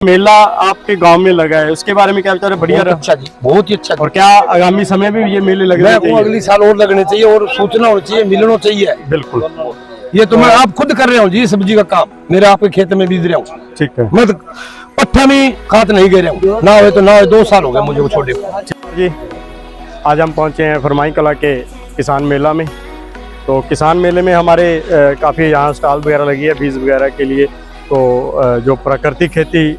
मेला आपके गांव में लगा है, उसके बारे में क्या विचार है? बढ़िया रहा? अच्छा जी, बहुत ही अच्छा। और क्या आगामी समय में भी ये मेले लगने चाहिए? अगली साल और लगने चाहिए और सूचना होनी चाहिए, मिलना चाहिए। बिल्कुल। ये तो मैं आप खुद कर रहा हूँ जी, सब्जी का काम मेरे आपके खेत में बीज रहा हूँ। ठीक है। मैं पट्टा में खाद नहीं गे रहा हूँ, ना हो तो ना हो, 2 साल हो गए मुझे वो छोड़े जी। आज हम पहुंचे हैं फरमाई कला के किसान मेला में। तो किसान मेले में हमारे काफ़ी यहाँ स्टॉल वगैरह लगी है बीज वगैरह के लिए। तो जो प्राकृतिक खेती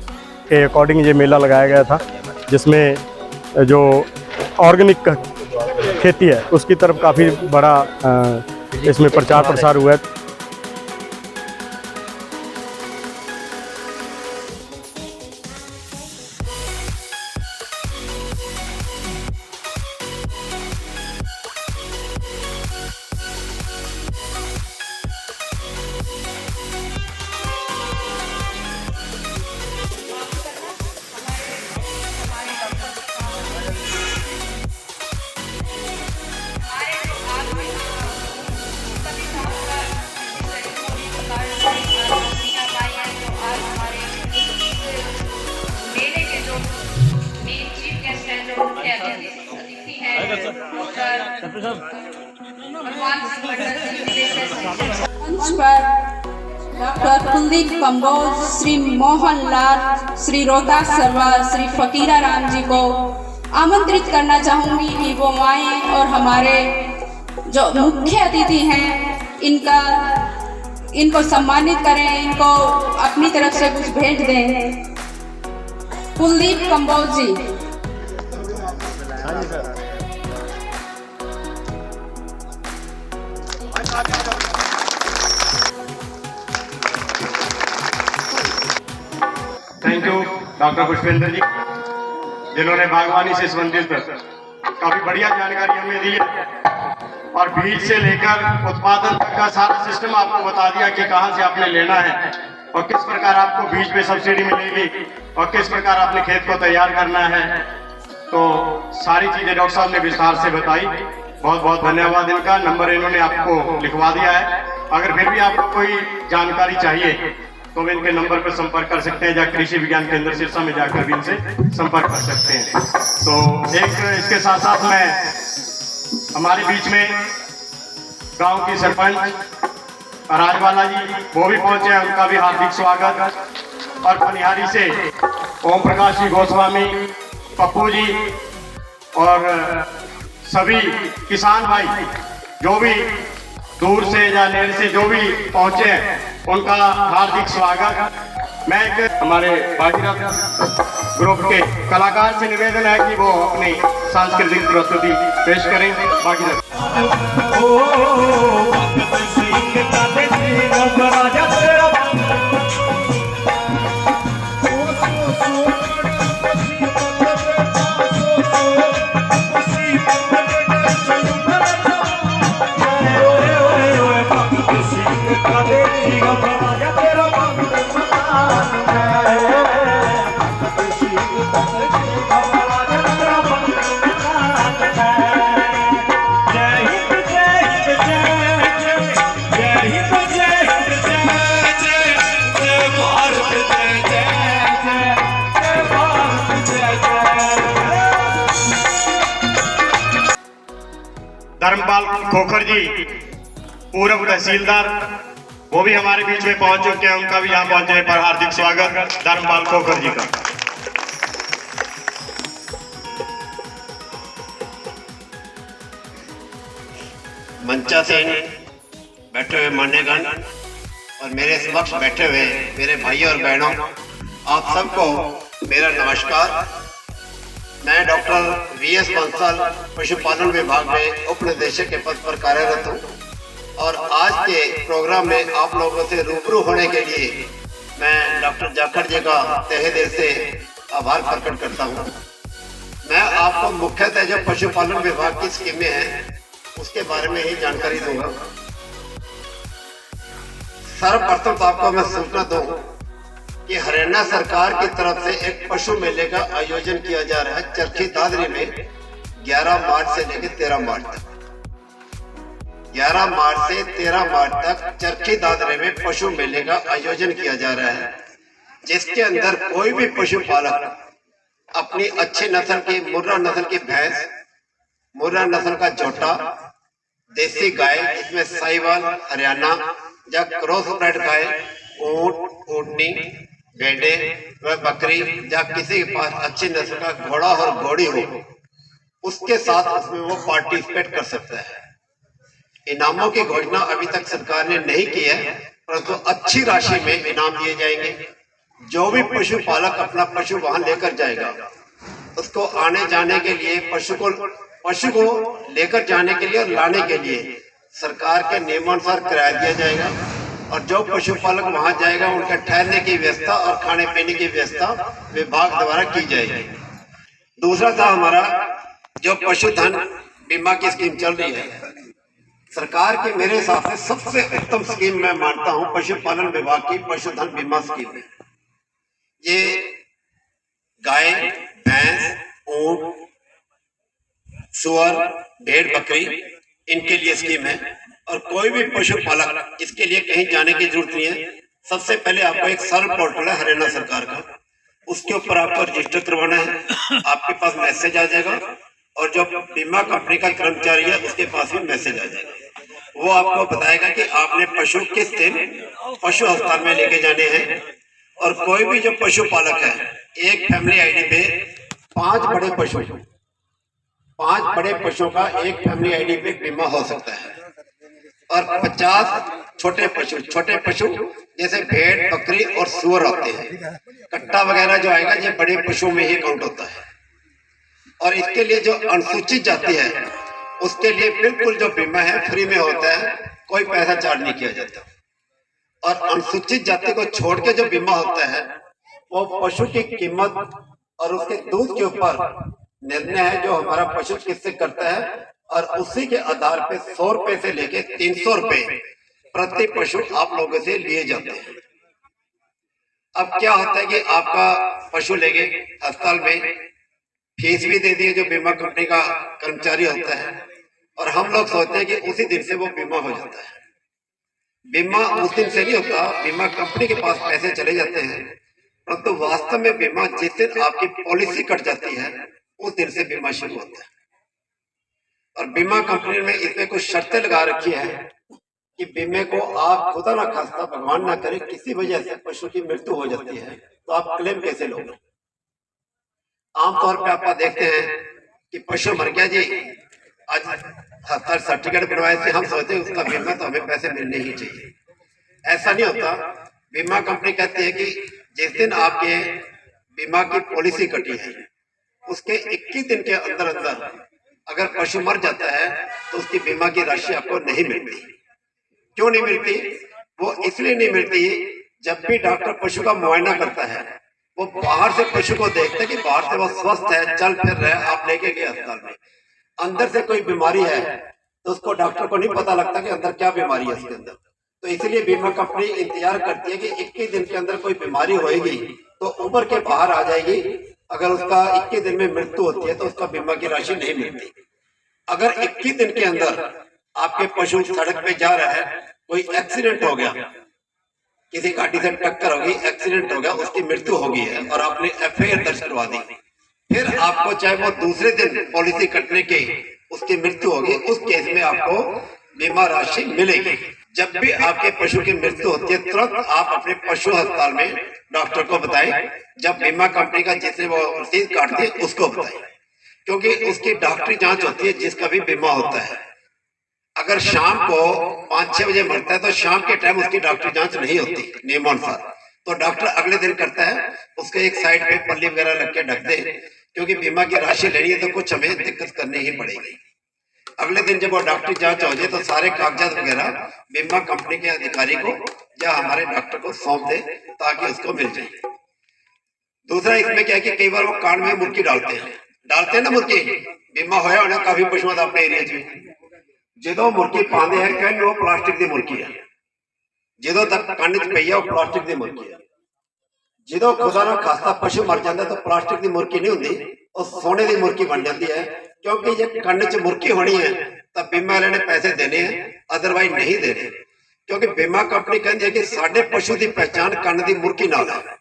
के अकॉर्डिंग ये मेला लगाया गया था, जिसमें जो ऑर्गेनिक खेती है उसकी तरफ काफ़ी बड़ा इसमें प्रचार प्रसार हुआ है। डॉक्टर कुलदीप कंबोज, श्री मोहनलाल, श्री रोहतास सर्वा, श्री फकीरा राम जी को आमंत्रित करना चाहूँगी कि वो आए और हमारे जो मुख्य अतिथि हैं इनको सम्मानित करें, इनको अपनी तरफ से कुछ भेंट दें। कुलदीप कंबोज जी। थैंक यू डॉक्टर पुष्पेंद्र जी, जिन्होंने बागवानी से संबंधित काफी बढ़िया जानकारी हमें दी है और बीज से लेकर उत्पादन तक का सारा सिस्टम आपको बता दिया कि कहां से आपने लेना है और किस प्रकार आपको बीज पे सब्सिडी मिलेगी और किस प्रकार आपने खेत को तैयार करना है। तो सारी चीजें डॉक्टर साहब ने विस्तार से बताई। बहुत बहुत धन्यवाद इनका। नंबर इन्होंने आपको लिखवा दिया है। अगर फिर भी आपको कोई जानकारी चाहिए तो वे इनके नंबर पर संपर्क कर सकते हैं, या कृषि विज्ञान केंद्र सिरसा में जाकर भी इनसे संपर्क कर सकते हैं। तो एक इसके साथ साथ मैं हमारे बीच में गांव की सरपंच राजवाला जी वो भी पहुंचे हैं, उनका भी हार्दिक स्वागत। और पनिहारी से ओम प्रकाश जी गोस्वामी, पप्पू जी और सभी किसान भाई जो भी दूर से या नेर से जो भी पहुंचे हैं उनका हार्दिक स्वागत। मैं हमारे भागीरथ ग्रुप के कलाकार से निवेदन है कि वो अपनी सांस्कृतिक प्रस्तुति पेश करें। भागीरथ धर्मपाल खोखर जी, पूर्व तहसीलदार, वो भी हमारे बीच में पहुंच चुके हैं। उनका भी यहाँ पहुंचने पर हार्दिक स्वागत धर्मपाल खोखर जी का। मंचासीन बैठे हुए मान्यगण और मेरे समक्ष बैठे हुए मेरे भाइयों और बहनों, आप सबको मेरा नमस्कार। मैं डॉक्टर वीएस बंसल पशुपालन विभाग में उप निदेशक के पद पर कार्यरत हूँ और आज के प्रोग्राम में आप लोगों से रूबरू होने के लिए मैं डॉक्टर जाखड़ जी का तहे दिल से आभार प्रकट करता हूँ। मैं आपको मुख्यतः जो पशुपालन विभाग की स्कीमें हैं उसके बारे में ही जानकारी दूंगा। सर्वप्रथम तो आपको मैं सूचना दूं कि हरियाणा सरकार की तरफ से एक पशु मेले का आयोजन किया जा रहा है चरखी दादरी में 11 मार्च से लेकर 13 मार्च तक। 11 मार्च से 13 मार्च तक चरखी दादरे में पशु मेले का आयोजन किया जा रहा है। जिसके अंदर कोई भी पशुपालक अपनी अच्छी नस्ल की मुर्रा नस्ल की भैंस, मुर्रा नस्ल का जोटा, देसी गाय जिसमें साहिवाल, हरियाणा या क्रॉस ब्रेड गाय, ऊंट, ऊँटनी, भेड़े व बकरी या किसी के पास अच्छी नस्ल का घोड़ा और घोड़ी हो, उसके साथ उसमें वो पार्टिसिपेट कर सकता है। इनामों की घोषणा अभी तक सरकार ने नहीं की है, परंतु अच्छी राशि में इनाम दिए जाएंगे। जो भी पशुपालक अपना पशु वहां लेकर जाएगा, उसको आने जाने के लिए पशु को लेकर जाने के लिए और लाने के लिए सरकार के नियमानुसार किराया दिया जाएगा। और जो पशुपालक वहां जाएगा उनके ठहरने की व्यवस्था और खाने पीने की व्यवस्था विभाग द्वारा की जाएगी। दूसरा था हमारा जो पशुधन बीमा की स्कीम चल रही है, सरकार की मेरे हिसाब से सबसे उत्तम स्कीम मैं मानता हूं पशुपालन विभाग की पशुधन बीमा स्कीम है। ये गाय, भैंस, ऊंट, सुअर, भेड़, बकरी इनके लिए स्कीम है। और कोई भी पशुपालक इसके लिए कहीं जाने की जरूरत नहीं है। सबसे पहले आपको एक सरल पोर्टल है हरियाणा सरकार का, उसके ऊपर आपको रजिस्टर करवाना है। आपके पास मैसेज आ जाएगा और जो बीमा कंपनी का कर्मचारी है उसके पास भी मैसेज आ जाएगा। वो आपको बताएगा कि आपने पशु किस दिन पशु अस्पताल में लेके जाने हैं। और कोई भी जो पशुपालक है, एक फैमिली आईडी पे 5 बड़े पशुओं का एक फैमिली आईडी पे बीमा हो सकता है। और 50 छोटे पशु जैसे भेड़, बकरी और सुअर होते हैं। कट्टा वगैरह जो आएगा ये बड़े पशुओं में ही काउंट होता है। और इसके लिए जो अनुसूचित जाति है उसके लिए बिल्कुल जो बीमा है फ्री में होता है, कोई पैसा चार्ज नहीं किया जाता। और अनुसूचित जाति को छोड़ के जो बीमा होता है वो पशु की कीमत और उसके दूध के ऊपर निर्णय है जो हमारा पशु किससे करता है। और उसी के आधार पे 100 रुपए से लेके 300 रुपए प्रति पशु आप लोगों से लिए जाते हैं। अब क्या होता है कि आपका पशु लेके अस्पताल में फीस भी दे दिए जो बीमा कंपनी का कर्मचारी होता है, और हम लोग सोचते हैं कि उसी दिन से वो बीमा हो जाता है। बीमा उस दिन से नहीं होता, बीमा कंपनी के पास पैसे चले जाते हैं, परंतु वास्तव में बीमा जिस दिन आपकी पॉलिसी कट जाती है उस दिन से बीमा शुरू होता है। और बीमा कंपनी में इसमें कुछ शर्तें लगा रखी है कि बीमे को आप खुदा ना खास्ता भगवान ना करे किसी वजह से पशु की मृत्यु हो जाती है तो आप क्लेम कैसे लोगे। आमतौर पे आप देखते हैं कि पशु मर गया जी, आज हस्ताक्षर सर्टिफिकेट बनवाए से हम सोचते हैं उसका बीमा तो हमें पैसे मिलने ही चाहिए। ऐसा नहीं होता। बीमा कंपनी कहती है कि जिस दिन आपके बीमा की पॉलिसी कटी है उसके 21 दिन के अंदर अगर पशु मर जाता है तो उसकी बीमा की राशि आपको नहीं मिलती। क्यों नहीं मिलती? वो इसलिए नहीं मिलती, जब भी डॉक्टर पशु का मुआयना करता है वो बाहर से पशु को देखता है कि बाहर से वो स्वस्थ है, चल फिर रहा है, आप लेके गए अस्पताल में, अंदर से कोई बीमारी है तो उसको डॉक्टर को नहीं पता लगता कि अंदर क्या बीमारी है उसके अंदर। तो इसलिए बीमा कंपनी इंतजार करती है कि 21 दिन के अंदर कोई बीमारी होगी तो उभर के बाहर आ जाएगी। अगर उसका 21 दिन में मृत्यु होती है तो उसका बीमा की राशि नहीं मिलती। अगर 21 दिन के अंदर आपके पशु सड़क पे जा रहा है, कोई एक्सीडेंट हो गया, किसी गाड़ी से टक्कर होगी, एक्सीडेंट हो गया, उसकी मृत्यु हो गई है और आपने एफआईआर दर्ज करवा दी, फिर आपको चाहे वो दूसरे दिन पॉलिसी कटने के उसकी मृत्यु होगी, उस केस में आपको बीमा राशि मिलेगी। जब भी आपके पशु की मृत्यु होती है तुरंत आप अपने पशु अस्पताल में डॉक्टर को बताएं। जब बीमा कंपनी का जिसने वो रसीद काटती है उसको बताएं, क्योंकि उसकी डॉक्टरी जांच होती है जिसका भी बीमा होता है। अगर शाम को 5-6 बजे मरता है तो शाम के टाइम उसकी डॉक्टरी जांच नहीं होती नियमानुसार, तो डॉक्टर अगले दिन करता है, उसके एक साइड पे पल्ली वगैरह लग के ढक दे, क्योंकि बीमा की राशि लेनी है तो कुछ हमें दिक्कत करनी ही पड़ेगी। अगले दिन जब वो डॉक्टरी जांच हो जाए तो सारे कागजात वगैरह बीमा कंपनी के अधिकारी को या हमारे डॉक्टर को सौंप दे ताकि उसको मिल जाए। दूसरा इसमें क्या है कि कई बार वो कान में मुर्गी डालते हैं ना, मुर्गी बीमा होया होना काफी पशुओं का अपने एरिया च जो मुर्गी पाते हैं कहने वो प्लास्टिक की मुर्गी है, जो तक कंन च पई है वो प्लास्टिक की मुर्गी है। जो खुदा ना खास्ता पशु मर जाता तो प्लास्टिक की मुर्गी नहीं होती, वो सोने की मुर्गी बन जाती है, क्योंकि जे कंन च मुर्गी होनी है तो बीमा वाले ने पैसे देने हैं, अदरवाइज नहीं देने। क्योंकि बीमा कंपनी कहती है कि साडे पशु की पहचान कंन की मुर्गी नाल है,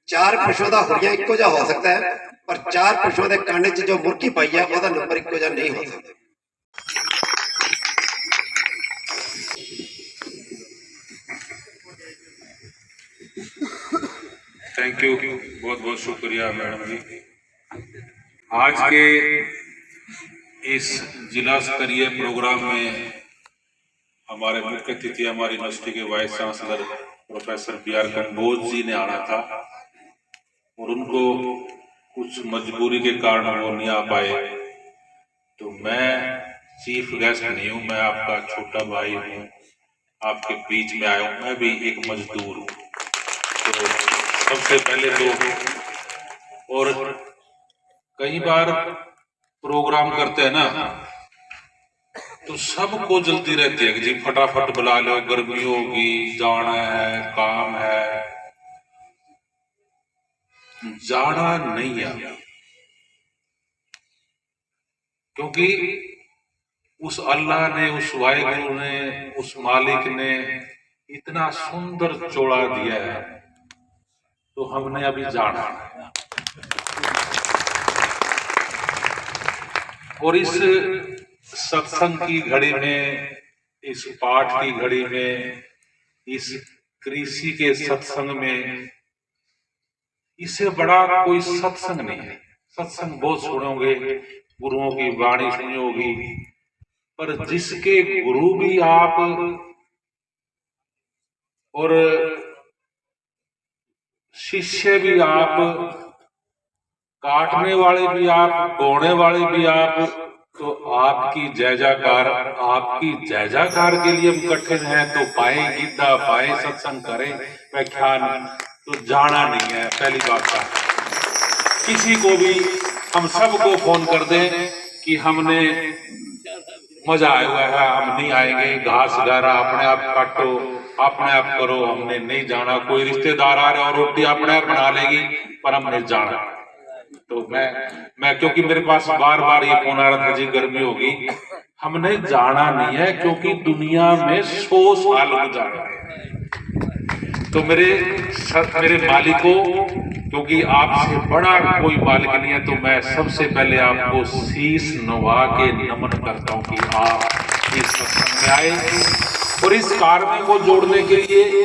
4 पशुओं का हुलिया इक्को जिहा हो सकता है, पर 4 पशुओं के कांडे च जो मुर्गी पाई है उसका नंबर इक्को जिहा नहीं हो सकता। थैंक यू, बहुत बहुत शुक्रिया मैडम जी। आज के इस जिला स्तरीय प्रोग्राम में हमारे मुख्य अतिथि हमारी यूनिवर्सिटी के vice chancellor professor BR Kamboj ji ने आना था और उनको कुछ मजबूरी के कारण वो नहीं आ पाए, तो मैं चीफ गेस्ट नहीं हूँ, मैं आपका छोटा भाई हूँ, आपके बीच में आया हूँ, मैं भी एक मजदूर हूँ। तो सबसे पहले तो, और कई बार प्रोग्राम करते हैं ना तो सबको जल्दी रहती है कि जी फटाफट बुला लो, गर्मी होगी, जाना है, काम है। जाना नहीं है, क्योंकि उस अल्लाह ने, उस वाहिगुरु ने, उस मालिक ने इतना सुंदर जोड़ा दिया है, तो हमने अभी जाना है। और इस सत्संग की घड़ी में, इस पाठ की घड़ी में, इस कृषि के सत्संग में, इससे बड़ा कोई सत्संग नहीं है। सत्संग बहुत सुनोगे, गुरुओं की वाणी सुनी होगी, पर जिसके गुरु भी आप और शिष्य भी आप, काटने वाले भी आप, बोने वाले भी आप, तो आपकी जय जयकार के लिए हम इकट्ठे हैं। तो पाए गीता, पाए सत्संग, करें व्याख्यान, तो जाना नहीं है। पहली बात का किसी को भी हम सबको फोन कर दें कि हमने मजा आया हुआ है, हम नहीं आएंगे, घास गारा अपने आप काटो, अपने आप करो, हमने नहीं जाना। कोई रिश्तेदार आ रहा है और रोटी अपने आप बना लेगी, पर हमने जाना। तो मैं क्योंकि मेरे पास बार बार ये फोन आ रहा था, जी गर्मी होगी, हमने जाना नहीं है, क्योंकि दुनिया में 100 साल गुजारा है। तो मेरे मालिकों, क्योंकि आपसे बड़ा कोई मालिक नहीं है, तो मैं सबसे पहले आपको शीश नवा के नमन करता हूँ कि आप इस सत्संग में आए। और इस कार्य को जोड़ने के लिए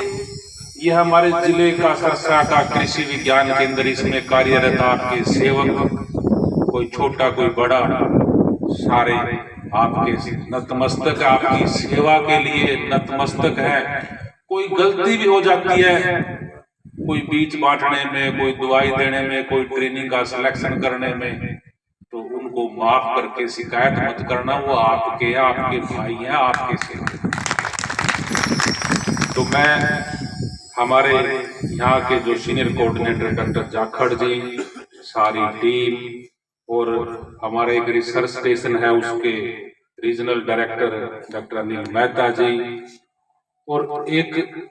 ये हमारे जिले का सरसा का कृषि विज्ञान केंद्र, इसमें कार्यरत आपके सेवक, कोई छोटा कोई बड़ा, सारे आपके नतमस्तक, आपकी सेवा के लिए नतमस्तक है। कोई गलती भी हो जाती है, कोई बीज बांटने में, कोई दवाई देने में, कोई ट्रेनिंग का सिलेक्शन करने में, तो उनको माफ करके शिकायत मत करना, वो आपके भाई हैं, आपके सेवक। तो मैं हमारे यहाँ के जो senior coordinator doctor Jakhar ji, सारी टीम, और हमारे एक रिसर्च स्टेशन है उसके regional director doctor Anil Mehta ji, और एक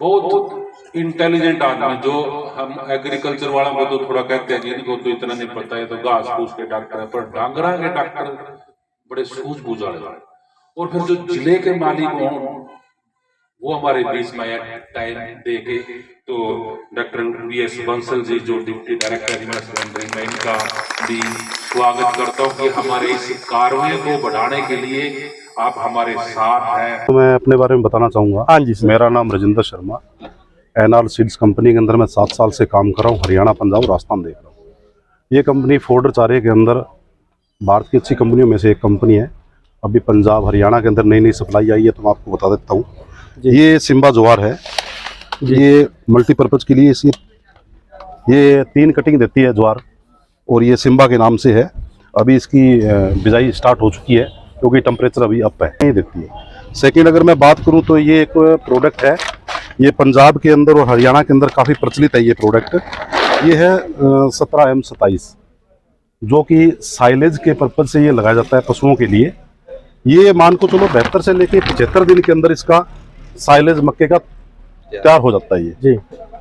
बहुत इंटेलिजेंट आदमी, जो हम एग्रीकल्चर वालों को तो थोड़ा कहते हैं, इनको तो इतना नहीं पता है, तो घास फूस के डॉक्टर है, पर डांगरा के डॉक्टर बड़े सूझबूझ वाले। और फिर जो जिले के मालिक हों, वो हमारे बीच में टाइम दे के, तो डॉक्टर VS बंसल जी जो डिप्टी डायरेक्टर यूनिवर्सिटी, मैं इनका भी स्वागत करता हूँ कि हमारे इस कार्य को बढ़ाने के लिए आप हमारे साथ हैं। तो मैं अपने बारे में बताना चाहूँगा। हाँ जी, मेरा नाम Rajendra Sharma, NR seeds company के अंदर मैं 7 साल से काम कर रहा हूँ। हरियाणा, पंजाब, राजस्थान देख रहा हूँ। ये कंपनी फोडर चारे के अंदर भारत की अच्छी कंपनियों में से एक कंपनी है। अभी पंजाब, हरियाणा के अंदर नई नई सप्लाई आई है, तो मैं आपको बता देता हूँ। ये सिम्बा ज्वार है, ये मल्टीपर्पज़ के लिए ये 3 कटिंग देती है ज्वार, और ये सिम्बा के नाम से है। अभी इसकी बिजाई स्टार्ट हो चुकी है, क्योंकि टेम्परेचर अभी अप है, नहीं देती है। सेकंड अगर मैं बात करूं तो ये एक प्रोडक्ट है, ये पंजाब के अंदर और हरियाणा के अंदर काफ़ी प्रचलित है। ये प्रोडक्ट ये है 17M27, जो कि साइलेज के पर्पज से ये लगाया जाता है पशुओं के लिए। ये मान को चलो 72 से लेके 75 दिन के अंदर इसका साइलेज मक्के का तैयार हो जाता है ये जी।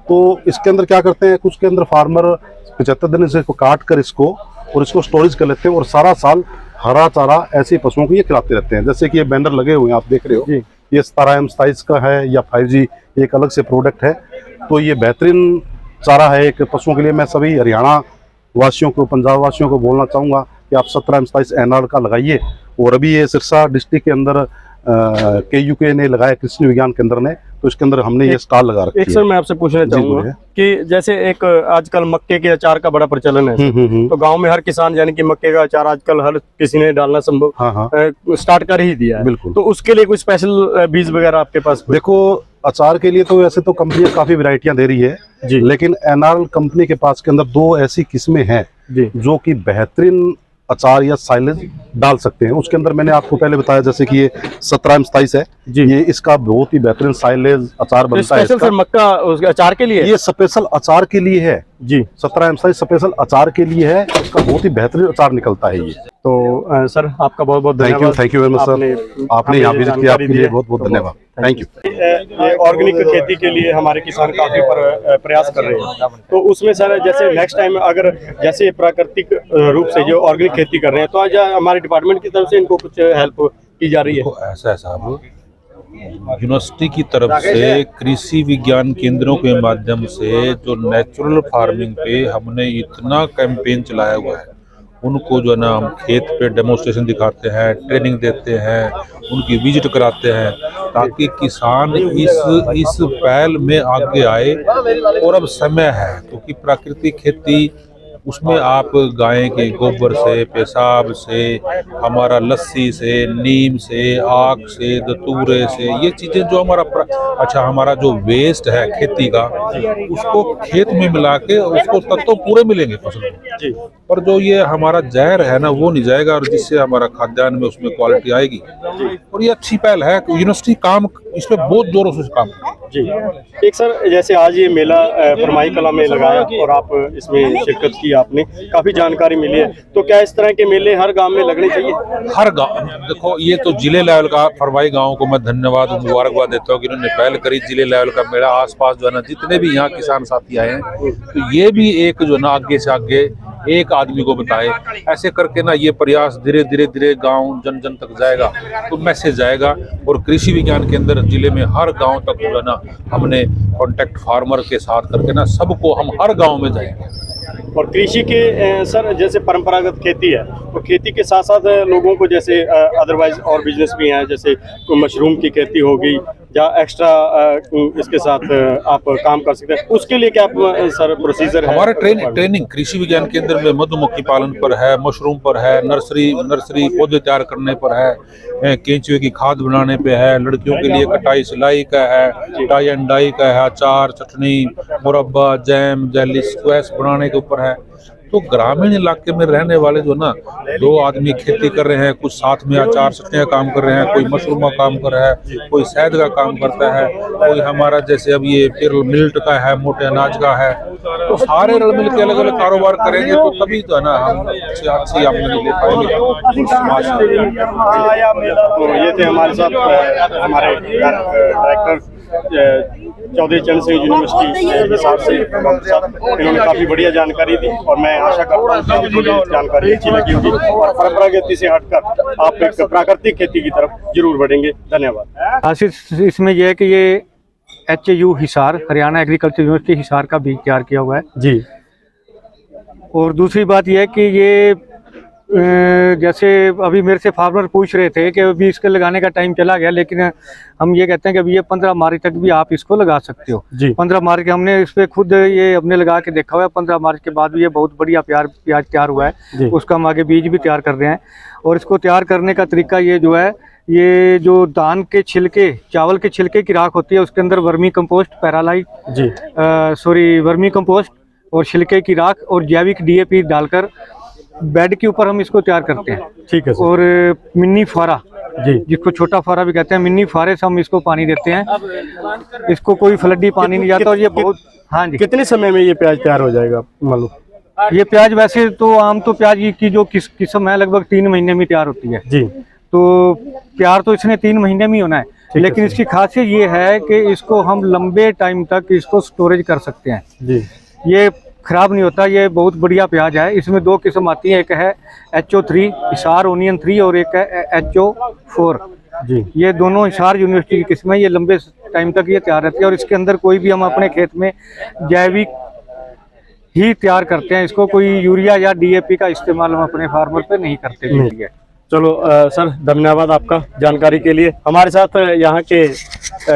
तो इसके अंदर क्या करते हैं, कुछ के अंदर फार्मर 75 दिन से इसको काट कर इसको और इसको स्टोरेज कर लेते हैं, और सारा साल हरा चारा ऐसे पशुओं को ये खिलाते रहते हैं। जैसे कि ये बैनर लगे हुए हैं, आप देख रहे हो जी। ये 17M27 का है या 5G एक अलग से प्रोडक्ट है। तो ये बेहतरीन चारा है एक पशुओं के लिए। मैं सभी हरियाणा वासियों को, पंजाब वासियों को बोलना चाहूँगा कि आप 17/27 एनआर का लगाइए। और अभी ये सिरसा डिस्ट्रिक्ट के अंदर KUK ने लगाया, कृषि विज्ञान केंद्र ने, तो इसके अंदर हमने ये स्टॉल लगा रखी है। एक सर मैं आपसे पूछना चाहूंगा कि जैसे एक आजकल मक्के के अचार का बड़ा प्रचलन है, तो गांव में हर किसान यानी कि मक्के का अचार आजकल हर किसी ने डालना संभव स्टार्ट कर ही दिया है। बिल्कुल। तो उसके लिए कोई स्पेशल बीज वगैरह आपके पास? देखो, अचार के लिए तो वैसे तो कंपनी काफी वैरायटियां दे रही है जी, लेकिन एनआर कंपनी के पास के अंदर 2 ऐसी किस्में हैं जो कि बेहतरीन अचार या साइलेज डाल सकते हैं। उसके अंदर मैंने आपको पहले बताया जैसे कि ये 17/27 है जी, ये इसका बहुत ही बेहतरीन साइलेज अचार बनता है। सर मक्का उसके अचार के लिए? ये स्पेशल अचार के लिए है जी, 17/27 स्पेशल अचार के लिए है, इसका बहुत ही बेहतरीन अचार निकलता है ये। तो सर आपका बहुत बहुत धन्यवाद। Thank you very much sir, आपने यहाँ विजिट किया, आपके लिए बहुत बहुत धन्यवाद। Thank you. ये ऑर्गेनिक खेती के लिए हमारे किसान काफी प्रयास कर रहे हैं, तो उसमें सर जैसे नेक्स्ट टाइम अगर जैसे प्राकृतिक रूप से जो ऑर्गेनिक खेती कर रहे हैं, तो आज हमारे डिपार्टमेंट की तरफ से इनको कुछ हेल्प की जा रही है? ऐसा है साहब, यूनिवर्सिटी की तरफ से कृषि विज्ञान केंद्रों के माध्यम से जो नेचुरल फार्मिंग पे हमने इतना कैंपेन चलाया हुआ है, उनको जो है ना हम खेत पे डेमोन्स्ट्रेशन दिखाते हैं, ट्रेनिंग देते हैं, उनकी विजिट कराते हैं, ताकि किसान इस पहल में आगे आए। और अब समय है, क्योंकि प्राकृतिक खेती उसमें आप गाय के गोबर से, पेशाब से, हमारा लस्सी से, नीम से, आक से, दतूरे से, ये चीज़ें जो हमारा जो वेस्ट है खेती का, उसको खेत में मिला के उसको तत्व पूरे मिलेंगे फसल को, पर जो ये हमारा जहर है ना वो नहीं जाएगा, और जिससे हमारा खाद्यान्न में उसमें क्वालिटी आएगी। और ये अच्छी पहल है, यूनिवर्सिटी काम इसमें बहुत जोरों से काम जी। एक सर जैसे आज ये मेला परमाई कला में लगाया और आप इसमें शिरकत की, आपने काफी जानकारी मिली है, तो क्या इस तरह के मेले हर गांव में लगने चाहिए? हर गांव, देखो ये तो जिले लेवल का, फरवाई गांव को मैं धन्यवाद मुबारकबाद देता हूँ कि इन्होंने पहल करी। जिले लेवल का मेला आसपास जो है ना जितने भी यहाँ किसान साथी आए हैं, तो ये भी एक जो ना आगे से आगे एक आदमी को बताए, ऐसे करके ना ये प्रयास धीरे धीरे गांव जन जन तक जाएगा, तो मैसेज जाएगा। और कृषि विज्ञान केंद्र जिले में हर गांव तक जो है ना हमने कॉन्टेक्ट फार्मर के साथ करके ना सबको हम हर गांव में जाएंगे। और कृषि के सर जैसे परंपरागत खेती है, तो खेती के साथ साथ लोगों को जैसे अदरवाइज और बिजनेस भी हैं, जैसे मशरूम की खेती होगी या एक्स्ट्रा इसके साथ आप काम कर सकते हैं, उसके लिए क्या सर प्रोसीजर है? हमारे ट्रेनिंग कृषि विज्ञान केंद्र में मधुमक्खी पालन पर है, मशरूम पर है, नर्सरी पौधे तैयार करने पर है, केंचुए की खाद बनाने पे है, लड़कियों के लिए कटाई सिलाई का है, टाई एंड डाई का है, अचार, चटनी, मुरब्बा, जैम, जेली, स्क्वैश बनाने के ऊपर है। तो ग्रामीण इलाके में रहने वाले जो ना 2 आदमी खेती कर रहे हैं, कुछ साथ में अचार चटनी का काम कर रहे हैं, कोई मशरूम का काम कर रहा है, कोई शहद का काम करता है, कोई हमारा जैसे अब ये पिरल मिल्ट का है, मोटे अनाज का है, तो सारे रल मिल के अलग अलग कारोबार करेंगे, तो तभी तो है ना हम अच्छी आमदनी ले पाएंगे। तो ये थे हमारे साथ हमारे डायरेक्टर चौधरी चरण सिंह यूनिवर्सिटी के हिसाब से, इन्होंने काफी बढ़िया जानकारी दी और मैं आशा करता हूँ कि मुझे जानकारी अच्छी लगी होगी और परंपरागत खेती से हटकर आप एक प्राकृतिक खेती की तरफ जरूर बढ़ेंगे। धन्यवाद। आशीष, इसमें यह है कि ये HAU Hisar, Haryana agriculture university Hisar का बीज तैयार किया हुआ है जी। और दूसरी बात यह है कि ये जैसे अभी मेरे से फार्मर पूछ रहे थे कि अभी इसके लगाने का टाइम चला गया, लेकिन हम ये कहते हैं कि अभी ये 15 मार्च तक भी आप इसको लगा सकते हो जी। 15 मार्च के हमने इस पर खुद ये हमने लगा के देखा हुआ है, 15 मार्च के बाद भी ये बहुत बढ़िया प्याज तैयार हुआ है, उसका हम आगे बीज भी तैयार कर रहे हैं। और इसको तैयार करने का तरीका ये जो है, ये जो धान के छिलके, चावल के छिलके की राख होती है, उसके अंदर वर्मी कंपोस्ट, पैरालाइट जी वर्मी कंपोस्ट और छिलके की राख और जैविक DAP डालकर बेड के ऊपर हम इसको तैयार करते हैं। ठीक है। और मिनी फारा जी, जिसको छोटा फारा भी कहते हैं, मिनी फारे से हम इसको पानी देते हैं, इसको कोई फ्लडी पानी नहीं जाता। और ये बहुत, हाँ जी। कितने समय में ये प्याज तैयार हो जाएगा मालूम? ये प्याज वैसे तो आम तो प्याज की जो किस्म है लगभग 3 महीने में तैयार होती है जी। तो तैयार तो इसने 3 महीने में ही होना है, लेकिन इसकी खासियत ये है कि इसको हम लंबे टाइम तक इसको स्टोरेज कर सकते हैं जी। ये खराब नहीं होता, ये बहुत बढ़िया प्याज है। इसमें 2 किस्म आती है, एक है HO3 हिसार ओनियन 3 और एक है HO4 जी। ये दोनों हिसार यूनिवर्सिटी की किस्म है, ये लंबे टाइम तक ये तैयार रहती है। और इसके अंदर कोई भी हम अपने खेत में जैविक ही तैयार करते हैं इसको, कोई यूरिया या डीएपी का इस्तेमाल हम अपने फार्मर पे नहीं करते। नहीं। चलो सर, धन्यवाद आपका जानकारी के लिए। हमारे साथ यहाँ के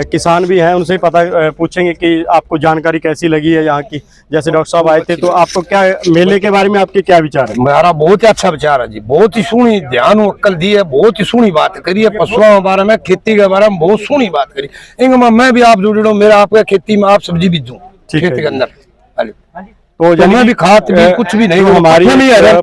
किसान भी हैं, उनसे पता पूछेंगे कि आपको जानकारी कैसी लगी है यहाँ की। जैसे डॉक्टर साहब आए थे, तो आपको क्या मेले के बारे में आपके क्या विचार है? मेरा बहुत ही अच्छा विचार है जी, बहुत ही सुनी ध्यान अक्ल दी है, बहुत ही सुनी बात करी है, पशुओं के बारे में, खेती के बारे में बहुत सुनी बात करी। इनमें मैं भी आप जुड़े, मेरा आपका खेती में आप सब्जी बीजूं खेती के अंदर, तो मैं भी खाद भी कुछ भी नहीं, हमारी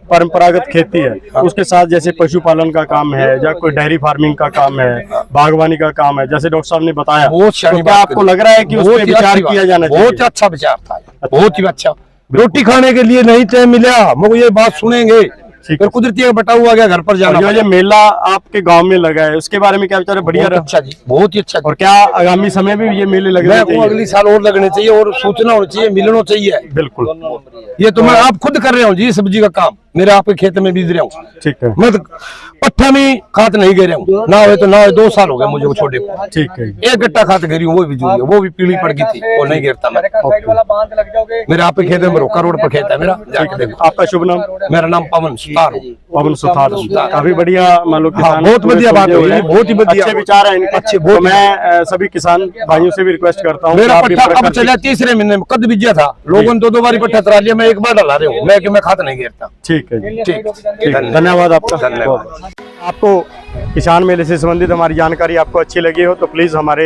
परंपरागत खेती है, उसके साथ जैसे पशुपालन का काम है या कोई डेयरी फार्मिंग का काम है, बागवानी का काम है, जैसे डॉक्टर साहब ने बताया, तो क्या आपको लग रहा है कि उस पर विचार किया जाना चाहिए? बहुत अच्छा विचार था, बहुत ही अच्छा। रोटी खाने के लिए नहीं टाइम मिला, मुझे ये बात सुनेंगे, फिर कुदरती बटा हुआ गया घर पर जाना। ये मेला आपके गांव में लगा है, उसके बारे में क्या विचार है? बढ़िया, अच्छा जी, बहुत ही अच्छा। और क्या आगामी समय में भी ये मेले लगने चाहिए? अगली साल और लगने चाहिए, और सूचना होनी चाहिए, मिलना चाहिए। बिल्कुल, ये तो मैं आप खुद कर रहा हूँ जी, सब्जी का काम मेरे आपके खेत में बीज रहा हूँ। ठीक है, मैं तो पट्टा में खाद नहीं गिर रहा हूँ, ना हो 2 साल हो गए मुझे वो छोटे को। ठीक है, एक गट्टा खाद गिरी हूँ, वो भी जो वो भी पीली पड़ गई थी, वो नहीं गिरता। मैं मेरे आपके खेत में रोका रोड पर खेत है मेरा, जाके देखो। आपका शुभ नाम? मेरा नाम पवन सुतार। पवन सुतार, काफी बढ़िया, मान लो बहुत बढ़िया बात हो रही है, बहुत ही बढ़िया अच्छे विचार है इनके। अच्छे, तो मैं सभी किसान भाइयों से भी रिक्वेस्ट करता हूँ, मेरा पट्टा अब चला 3रे महीने में, कद बीजा था, लोगों ने 2 बारी पट्टा तरा लिया, मैं 1 बार डला रहा हूँ, मैं खाद नहीं गिरता। ठीक है जी, ठीक, धन्यवाद आपका। धन्यवाद। आपको किसान मेले से संबंधित हमारी जानकारी आपको अच्छी लगी हो तो प्लीज़ हमारे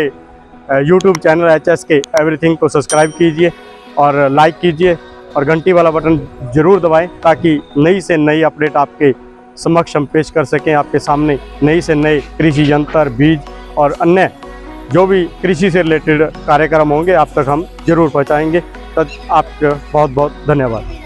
YouTube चैनल HSK एवरीथिंग को सब्सक्राइब कीजिए और लाइक कीजिए और घंटी वाला बटन जरूर दबाएं, ताकि नई से नई अपडेट आपके समक्ष हम पेश कर सकें। आपके सामने नई से नए कृषि यंत्र, बीज और अन्य जो भी कृषि से रिलेटेड कार्यक्रम होंगे आप तक हम जरूर पहुँचाएँगे। तब आपका बहुत बहुत धन्यवाद।